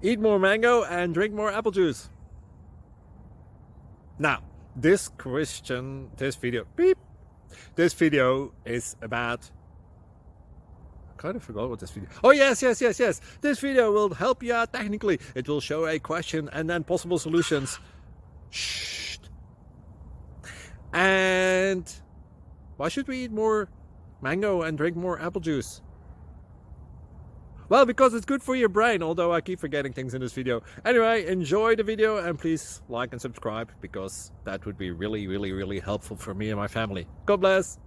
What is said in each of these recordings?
Eat more mango and drink more apple juice. Now, this video is about, I kind of forgot what this video. Oh, yes. This video will help you out technically. It will show a question and then possible solutions. Shh. And why should we eat more mango and drink more apple juice? Well, because it's good for your brain, although I keep forgetting things in this video. Anyway, enjoy the video and please like and subscribe, because that would be really helpful for me and my family. God bless!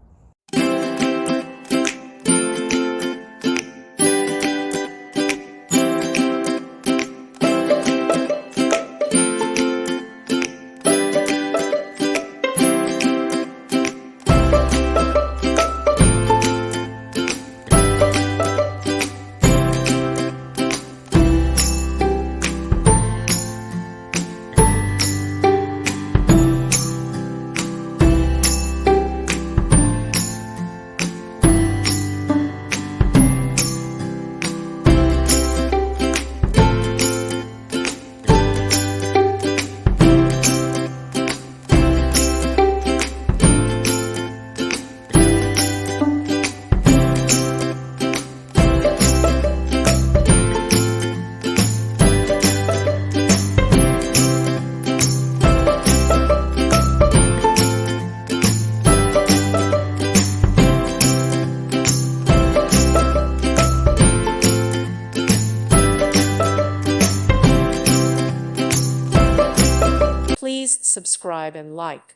Please subscribe and like.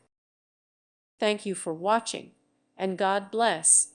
Thank you for watching, and God bless.